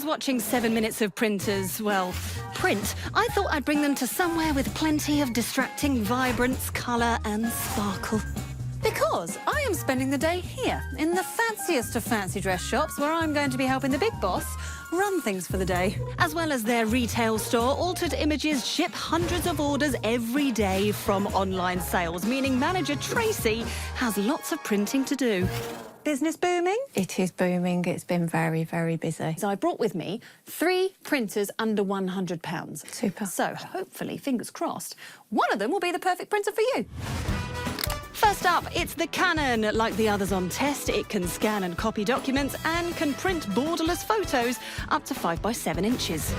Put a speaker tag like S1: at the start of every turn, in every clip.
S1: was watching 7 minutes of printers, well, print, I thought I'd bring them to somewhere with plenty of distracting vibrance, colour and sparkle. Because I am spending the day here, in the fanciest of fancy dress shops, where I'm going to be helping the big boss run things for the day. As well as their retail store, Altered Images ship hundreds of orders every day from online sales, meaning manager Tracy has lots of printing to do. Business booming?
S2: It is booming. It's been very, very busy.
S1: So I brought with me 3 printers under £100.
S2: Super.
S1: So hopefully, fingers crossed, one of them will be the perfect printer for you. First up, it's the Canon. Like the others on test, it can scan and copy documents and can print borderless photos up to 5 by 7 inches.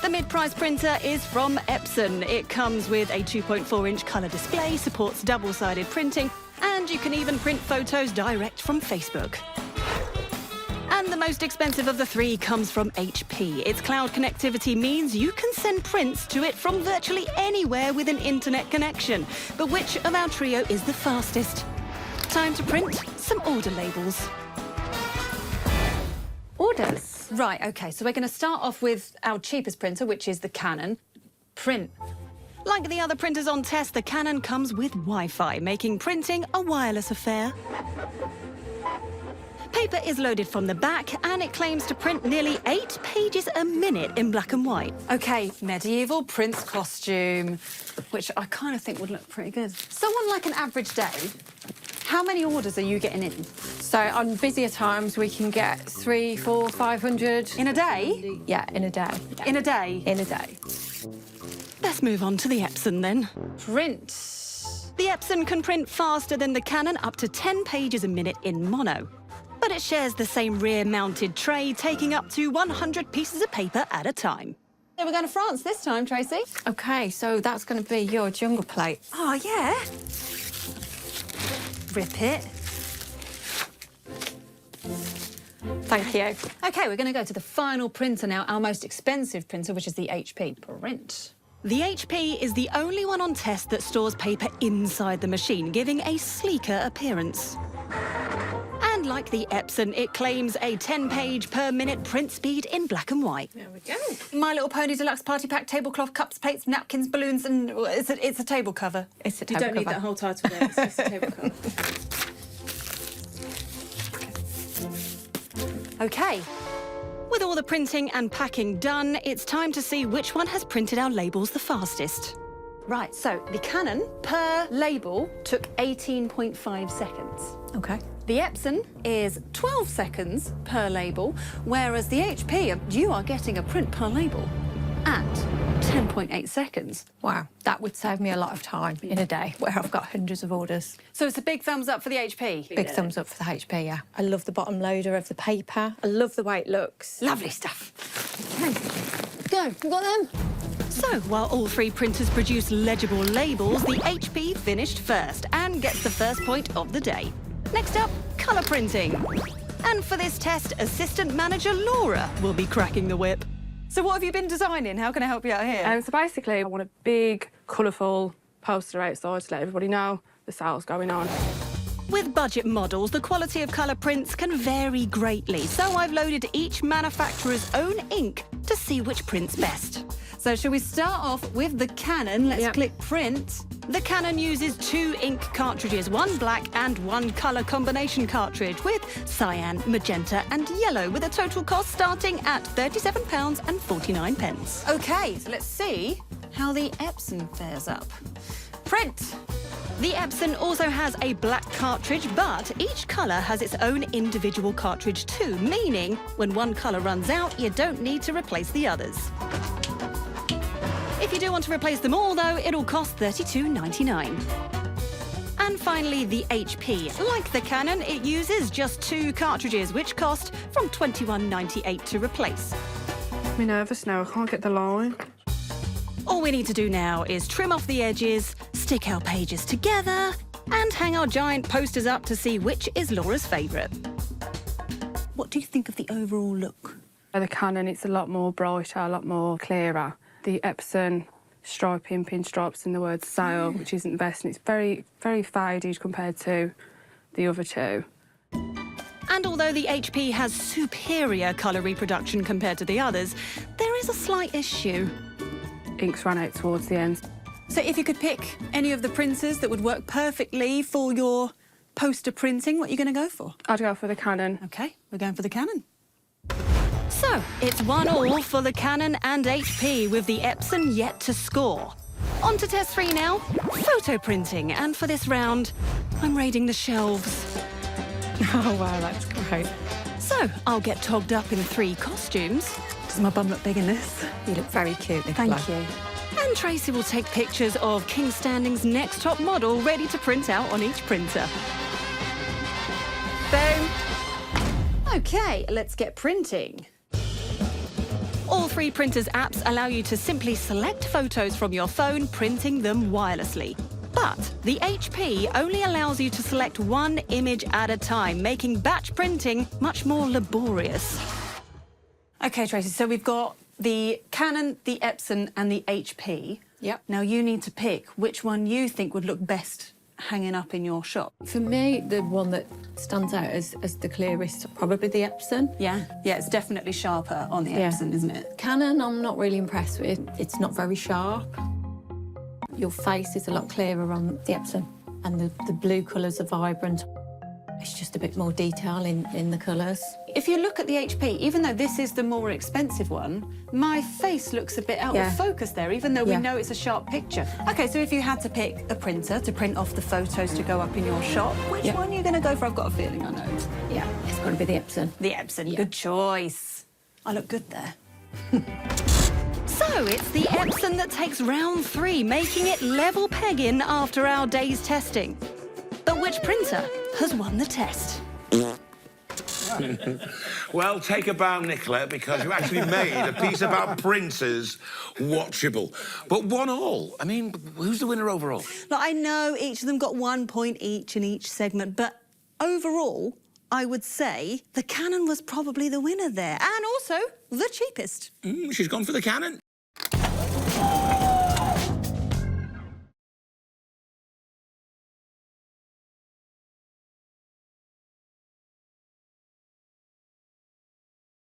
S1: The mid-price printer is from Epson. It comes with a 2.4-inch colour display, supports double-sided printing, and you can even print photos direct from Facebook. And the most expensive of the 3 comes from HP. Its cloud connectivity means you can send prints to it from virtually anywhere with an internet connection. But which of our trio is the fastest? Time to print some order labels.
S2: Orders.
S1: Right, OK, so we're going to start off with our cheapest printer, which is the Canon. Print. Like the other printers on test, the Canon comes with Wi-Fi, making printing a wireless affair. Paper is loaded from the back, and it claims to print nearly 8 pages a minute in black and white. OK, medieval prince costume, which I kind of think would look pretty good. So on, like, an average day, how many orders are you getting in?
S2: So on busier times, we can get 300, 400, 500.
S1: In a day?
S2: Yeah, in a day. Yeah.
S1: In a day?
S2: In a day.
S1: Let's move on to the Epson, then.
S2: Print.
S1: The Epson can print faster than the Canon, up to 10 pages a minute in mono. But it shares the same rear-mounted tray, taking up to 100 pieces of paper at a time.
S2: So we're going to France this time, Tracy. OK, so that's going to be your jungle plate.
S1: Oh, yeah? Rip it.
S2: Thank you.
S1: OK, we're going to go to the final printer now, our most expensive printer, which is the HP Print. The HP is the only one on test that stores paper inside the machine, giving a sleeker appearance. And like the Epson, it claims a 10-page per minute print speed in black and white.
S2: There we go.
S1: My Little Pony Deluxe Party Pack, tablecloth, cups, plates, napkins, balloons, and it's a table cover.
S2: It's a
S3: You
S2: table
S3: don't need
S2: cover.
S3: that whole title there, it's just a table cover.
S1: OK. With all the printing and packing done, it's time to see which one has printed our labels the fastest. Right, so the Canon per label took 18.5 seconds.
S2: OK.
S1: The Epson is 12 seconds per label, whereas the HP, you are getting a print per label at 10.8 seconds.
S2: Wow, that would save me a lot of time in a day where I've got hundreds of orders.
S1: So it's a big thumbs up for the HP.
S2: Big thumbs up for the HP, yeah. I love the bottom loader of the paper. I love the way it looks.
S1: Lovely stuff.
S2: Go, you got them?
S1: So, while all 3 printers produce legible labels, the HP finished first and gets the first point of the day. Next up, colour printing. And for this test, assistant manager Laura will be cracking the whip. So what have you been designing? How can I help you out here?
S3: So basically, I want a big, colourful poster outside to let everybody know the sale's going on.
S1: With budget models, the quality of colour prints can vary greatly, so I've loaded each manufacturer's own ink to see which prints best. So shall we start off with the Canon? Let's click print. The Canon uses 2 ink cartridges, one black and one colour combination cartridge with cyan, magenta and yellow, with a total cost starting at £37.49. OK, so let's see how the Epson fares up. Print. The Epson also has a black cartridge, but each colour has its own individual cartridge too, meaning when one colour runs out, you don't need to replace the others. If you do want to replace them all, though, it'll cost £32.99. And finally, the HP. Like the Canon, it uses just 2 cartridges, which cost from £21.98 to replace.
S3: I'm nervous now, I can't get the line.
S1: All we need to do now is trim off the edges, stick our pages together, and hang our giant posters up to see which is Laura's favourite. What do you think of the overall look?
S3: The Canon, it's a lot more brighter, a lot more clearer. The Epson striping, pinstripes in the word sale, which isn't the best, and it's very, very faded compared to the other 2.
S1: And although the HP has superior colour reproduction compared to the others, there is a slight issue.
S3: Ink's run out towards the end.
S1: So if you could pick any of the printers that would work perfectly for your poster printing, what are you going to go for?
S3: I'd go for the Canon.
S1: OK, we're going for the Canon. So, it's 1-1 for the Canon and HP, with the Epson yet to score. On to test 3 now, photo printing. And for this round, I'm raiding the shelves.
S2: Oh, wow, that's great.
S1: So, I'll get togged up in 3 costumes. Does my bum look big in this?
S2: You look very cute, Nicola.
S1: Thank you. And Tracy will take pictures of King Standing's next top model ready to print out on each printer. Boom. OK, let's get printing. All 3 printers' apps allow you to simply select photos from your phone, printing them wirelessly. But the HP only allows you to select 1 image at a time, making batch printing much more laborious. OK, Tracy, so we've got the Canon, the Epson and the HP.
S2: Yep.
S1: Now you need to pick which one you think would look best hanging up in your shop.
S2: For me, the one that stands out as the clearest, probably the Epson.
S1: Yeah, it's definitely sharper on the Epson, isn't it?
S2: Canon, I'm not really impressed with. It's not very sharp. Your face is a lot clearer on the Epson, and the blue colours are vibrant. It's just a bit more detail in the colours.
S1: If you look at the HP, even though this is the more expensive one, my face looks a bit out of focus there, even though we know it's a sharp picture. OK, so if you had to pick a printer to print off the photos to go up in your shop, which one are you going to go for? I've got a feeling I know.
S2: Yeah, it's got to be the Epson.
S1: The Epson, good choice. I look good there. So it's the Epson that takes round 3, making it level pegging after our day's testing. But which printer has won the test?
S4: Well, take a bow, Nicola, because you actually made a piece about printers watchable. But 1-1. I mean, who's the winner overall?
S1: Look, I know each of them got 1 point each in each segment, but overall, I would say the Canon was probably the winner there, and also the cheapest.
S4: She's gone for the Canon.